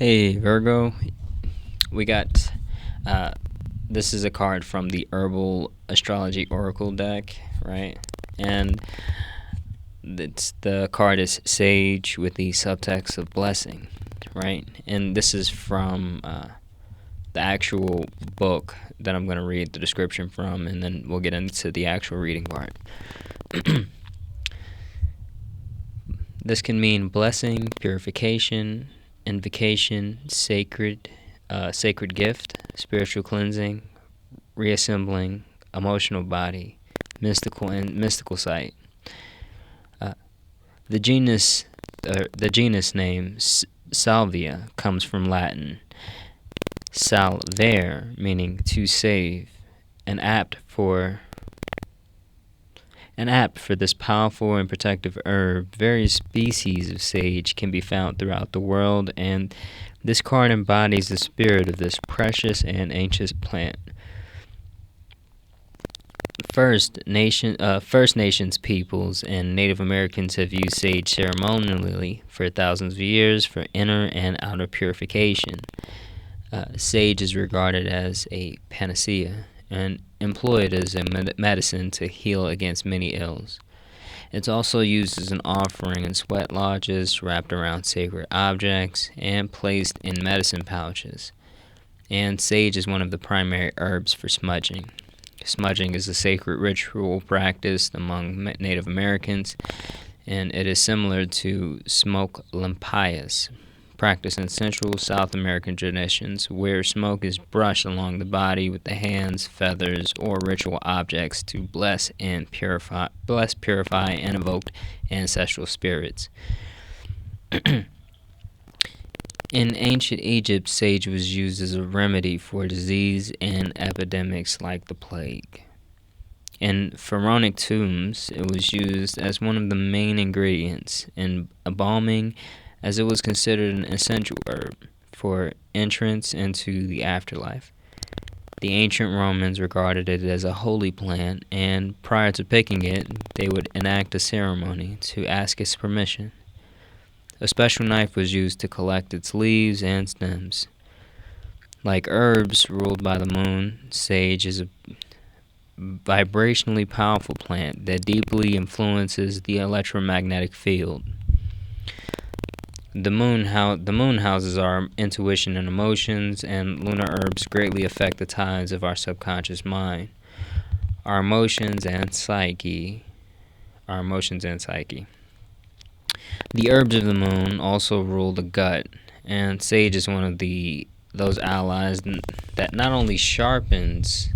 Hey Virgo, we got this is a card from the Herbal Astrology Oracle deck, right? And the card is Sage with the subtext of blessing, right? And this is from the actual book that I'm going to read the description from, and then we'll get into the actual reading part. This can mean blessing, purification, invocation, sacred gift, spiritual cleansing, reassembling, emotional body, mystical sight. The genus name Salvia comes from Latin salvare, meaning to save, and apt for this powerful and protective herb. Various species of sage can be found throughout the world, and this card embodies the spirit of this precious and ancient plant. First Nations peoples and Native Americans have used sage ceremonially for thousands of years for inner and outer purification. Sage is regarded as a panacea and employed as a medicine to heal against many ills. It's also used as an offering in sweat lodges, wrapped around sacred objects, and placed in medicine pouches. And sage is one of the primary herbs for smudging. Smudging is a sacred ritual practiced among Native Americans, and it is similar to smoke limpias, practiced in Central South American traditions, where smoke is brushed along the body with the hands, feathers, or ritual objects to bless, purify, and evoke ancestral spirits. In ancient Egypt, sage was used as a remedy for disease and epidemics like the plague. In pharaonic tombs, it was used as one of the main ingredients in embalming, as it was considered an essential herb for entrance into the afterlife. The ancient Romans regarded it as a holy plant, and prior to picking it, they would enact a ceremony to ask its permission. A special knife was used to collect its leaves and stems. Like herbs ruled by the moon, sage is a vibrationally powerful plant that deeply influences the electromagnetic field. The moon houses our intuition and emotions, and lunar herbs greatly affect the tides of our subconscious mind, our emotions and psyche. The herbs of the moon also rule the gut, and sage is one of those allies that not only sharpens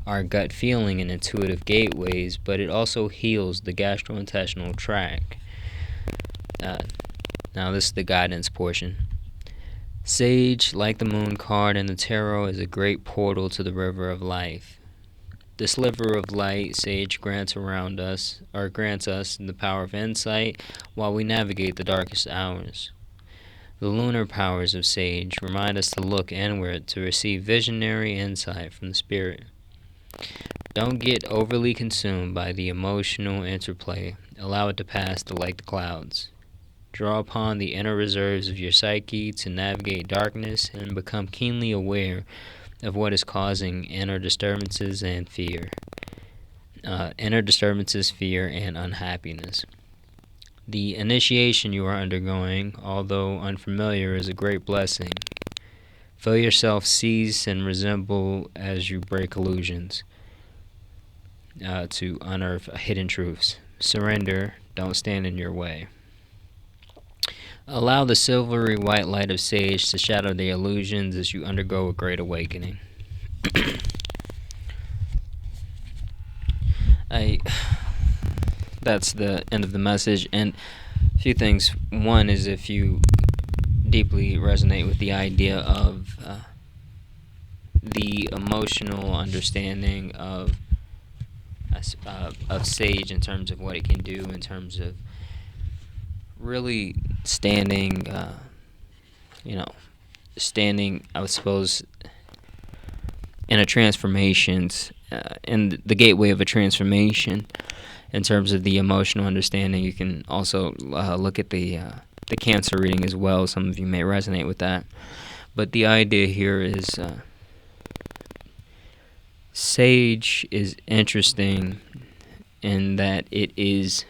our gut feeling and intuitive gateways, but it also heals the gastrointestinal tract. Now this is the guidance portion. Sage, like the moon card in the tarot, is a great portal to the river of life. The sliver of light sage grants us the power of insight while we navigate the darkest hours. The lunar powers of sage remind us to look inward to receive visionary insight from the spirit. Don't get overly consumed by the emotional interplay. Allow it to pass like the clouds. Draw upon the inner reserves of your psyche to navigate darkness and become keenly aware of what is causing inner disturbances, fear, and unhappiness. The initiation you are undergoing, although unfamiliar, is a great blessing. Feel yourself cease and resemble as you break illusions to unearth hidden truths. Surrender, don't stand in your way. Allow the silvery white light of sage to shadow the illusions as you undergo a great awakening. That's the end of the message, and a few things. One is, if you deeply resonate with the idea of the emotional understanding of sage in terms of what it can do, in terms of really standing, I suppose, in a transformation, in the gateway of a transformation, in terms of the emotional understanding. You can also look at the the Cancer reading as well. Some of you may resonate with that. But the idea here is Sage is interesting in that it is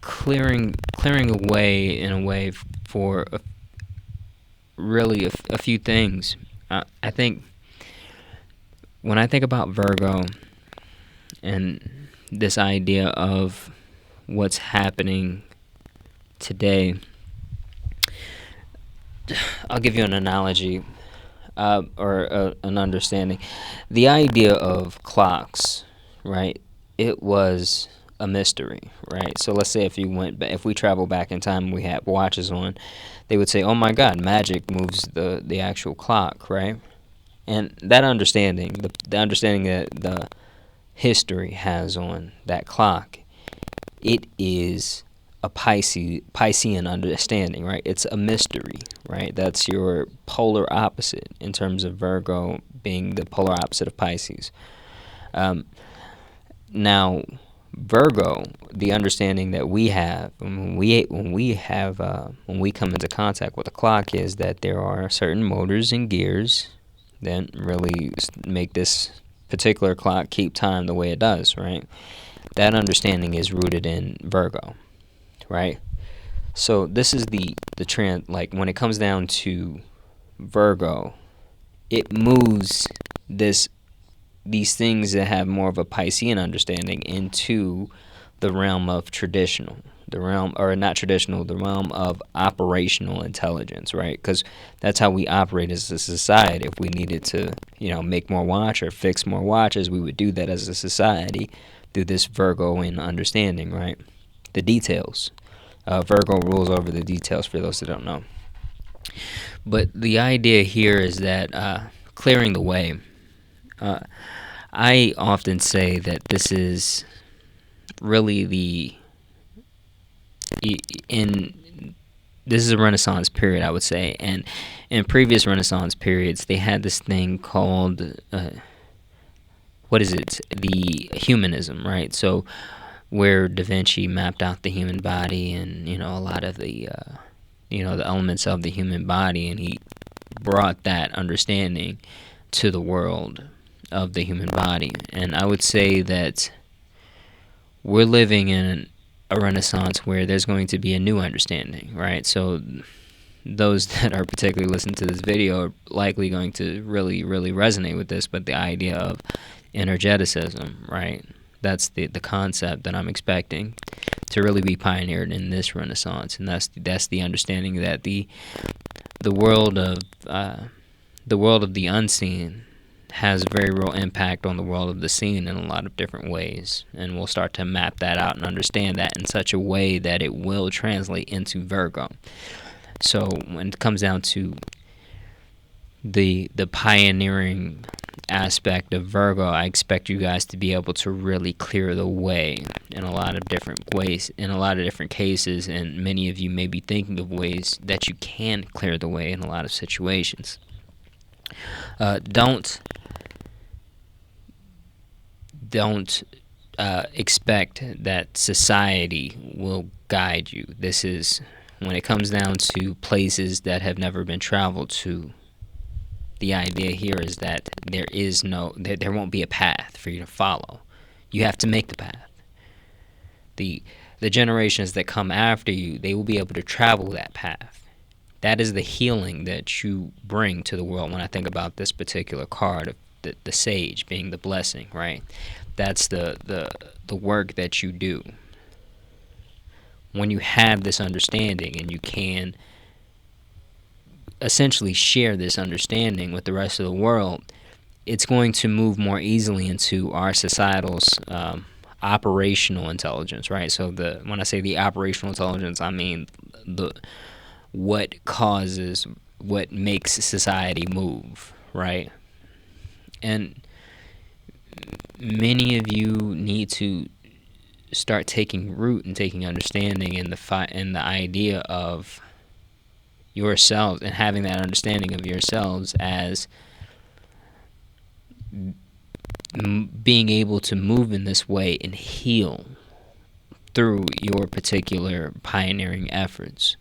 clearing away in a way for really a few things. I think when I think about Virgo and this idea of what's happening today, I'll give you an analogy or an understanding. The idea of clocks, right? It was a mystery, right? So let's say if we travel back in time, we had watches on, they would say, "Oh my God, magic moves the actual clock," right? And that understanding, the understanding that the history has on that clock, it is a Piscean understanding, right? It's a mystery, right? That's your polar opposite in terms of Virgo being the polar opposite of Pisces. Now, Virgo, the understanding that we have when we come into contact with a clock is that there are certain motors and gears that really make this particular clock keep time the way it does, right? That understanding is rooted in Virgo, right? So this is the trend. Like when it comes down to Virgo, it moves these things that have more of a Piscean understanding into the realm of traditional, the realm of operational intelligence, right? Because that's how we operate as a society. If we needed to, make more watch or fix more watches, we would do that as a society through this Virgoan understanding, right? The details. Virgo rules over the details, for those that don't know. But the idea here is that clearing the way. I often say that this is really this is a Renaissance period, I would say, and in previous Renaissance periods, they had this thing called the humanism, right? So where Da Vinci mapped out the human body and a lot of the the elements of the human body, and he brought that understanding to the world of the human body. And I would say that we're living in a renaissance where there's going to be a new understanding, right? So those that are particularly listening to this video are likely going to really, really resonate with this, but the idea of energeticism, right? That's the concept that I'm expecting to really be pioneered in this renaissance, and that's the understanding that the world of the unseen has a very real impact on the world of the seen in a lot of different ways, and we'll start to map that out and understand that in such a way that it will translate into Virgo. So when it comes down to the pioneering aspect of Virgo, I expect you guys to be able to really clear the way in a lot of different ways, in a lot of different cases, and many of you may be thinking of ways that you can clear the way in a lot of situations. Don't expect that society will guide you. This is when it comes down to places that have never been traveled to. The idea here is that there won't be a path for you to follow. You have to make the path. The generations that come after you, they will be able to travel that path. That is the healing that you bring to the world. When I think about this particular card of the sage being the blessing, right? That's the work that you do. When you have this understanding and you can essentially share this understanding with the rest of the world, it's going to move more easily into our societal's operational intelligence, right? So when I say the operational intelligence, I mean what makes society move, right? And many of you need to start taking root and taking understanding in the idea of yourselves, and having that understanding of yourselves as being able to move in this way and heal through your particular pioneering efforts.